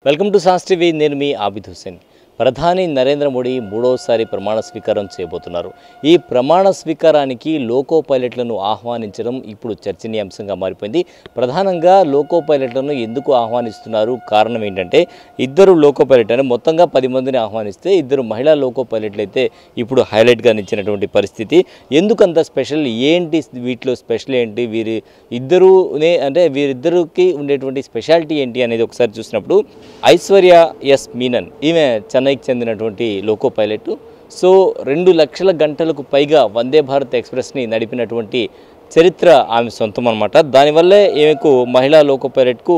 Welcome to sauce TV. నేను మీ ఆబిద్ హుసేన్. ప్రధాని నరేంద్ర మోడీ మూడోసారి ప్రమాణ స్వీకారం చేయబోతున్నారు. ఈ ప్రమాణ స్వీకారానికి లోకో పైలట్లను ఆహ్వానించడం ఇప్పుడు చర్చనీయాంశంగా మారిపోయింది. ప్రధానంగా లోకో పైలట్లను ఎందుకు ఆహ్వానిస్తున్నారు, కారణం ఏంటంటే ఇద్దరు లోకో పైలట్ అని మొత్తంగా 10 మందిని ఆహ్వానిస్తే ఇద్దరు మహిళా లోకో పైలట్లు అయితే ఇప్పుడు హైలైట్గా నిలిచినటువంటి పరిస్థితి. ఎందుకంత స్పెషల్ ఏంటి, వీటిలో స్పెషల్ ఏంటి, వీరిద్దరికి ఉండేటువంటి స్పెషాలిటీ ఏంటి అనేది ఒకసారి చూసినప్పుడు ఐశ్వర్య ఎస్ మీనన్, ఈమె చెన్నైకి చెందినటువంటి లోకో పైలట్. సో 2 లక్షల గంటలకు పైగా వందే భారత్ ఎక్స్ప్రెస్ని నడిపినటువంటి చరిత్ర ఆమె సొంతం అన్నమాట. దానివల్లే ఈమెకు మహిళా లోకో పైలట్కు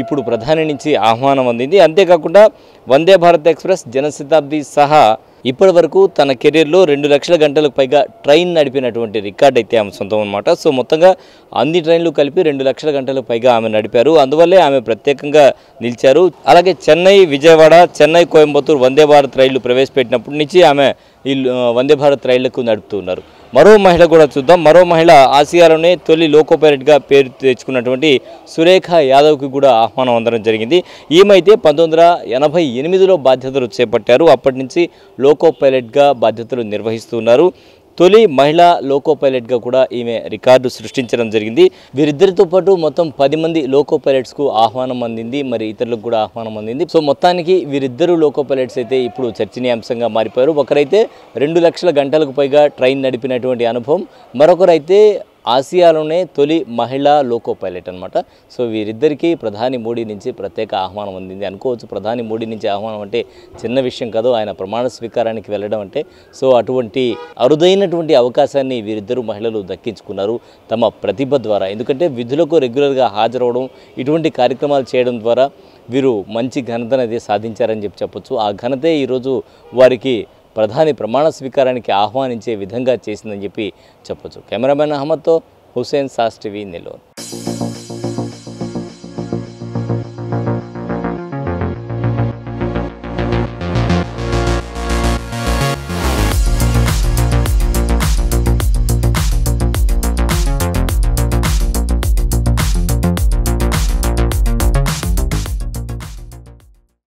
ఇప్పుడు ప్రధాని నుంచి ఆహ్వానం అందింది. అంతేకాకుండా వందే భారత్ ఎక్స్ప్రెస్, జనశతాబ్ది సహా ఇప్పటి వరకు తన కెరీర్లో 2 లక్షల గంటలకు పైగా ట్రైన్ నడిపినటువంటి రికార్డ్ అయితే ఆమె సొంతం అనమాట. సో మొత్తంగా అన్ని ట్రైన్లు కలిపి 2 లక్షల గంటలకు పైగా ఆమె నడిపారు. అందువల్లే ఆమె ప్రత్యేకంగా నిలిచారు. అలాగే చెన్నై, విజయవాడ, చెన్నై, కోయంబత్తూరు వందే భారత్ రైళ్లు ప్రవేశపెట్టినప్పటి నుంచి ఆమె ఈ వందే భారత్ రైళ్లకు నడుపుతున్నారు. మరో మహిళ కూడా చూద్దాం. మరో మహిళ ఆసియాలోనే తొలి లోకో పైలట్గా పేరు తెచ్చుకున్నటువంటి సురేఖ యాదవ్కి కూడా ఆహ్వానం అందడం జరిగింది. ఈమె అయితే 1988లో బాధ్యతలు చేపట్టారు. అప్పటి నుంచి లోకో పైలట్గా బాధ్యతలు నిర్వహిస్తున్నారు. తొలి మహిళా లోకో పైలట్గా కూడా ఈమె రికార్డు సృష్టించడం జరిగింది. వీరిద్దరితో పాటు మొత్తం 10 మంది లోకో పైలట్స్కు ఆహ్వానం అందింది, మరి ఇతరులకు కూడా ఆహ్వానం అందింది. సో మొత్తానికి వీరిద్దరు లోకో పైలట్స్ అయితే ఇప్పుడు చర్చనీయాంశంగా మారిపోయారు. ఒకరైతే 2 లక్షల గంటలకు పైగా ట్రైన్ నడిపినటువంటి అనుభవం, మరొకరైతే ఆసియాలోనే తొలి మహిళా లోకో పైలట్ అనమాట. సో వీరిద్దరికీ ప్రధాని మోడీ నుంచి ప్రత్యేక ఆహ్వానం అందింది అనుకోవచ్చు. ప్రధాని మోడీ నుంచి ఆహ్వానం అంటే చిన్న విషయం కాదు, ఆయన ప్రమాణ స్వీకారానికి వెళ్ళడం అంటే. సో అటువంటి అరుదైనటువంటి అవకాశాన్ని వీరిద్దరు మహిళలు దక్కించుకున్నారు తమ ప్రతిభ ద్వారా. ఎందుకంటే విధులకు రెగ్యులర్గా హాజరవడం, ఇటువంటి కార్యక్రమాలు చేయడం ద్వారా వీరు మంచి ఘనతనైతే సాధించారని చెప్పొచ్చు. ఆ ఘనతే ఈరోజు వారికి ప్రధాని ప్రమాణ స్వీకారానికి ఆహ్వానించే విధంగా చేసిందని చెప్పి చెప్పొచ్చు. కెమెరామెన్ అహ్మద్తో హుసేన్, సాస్ టీవీ, నెల్లూరు.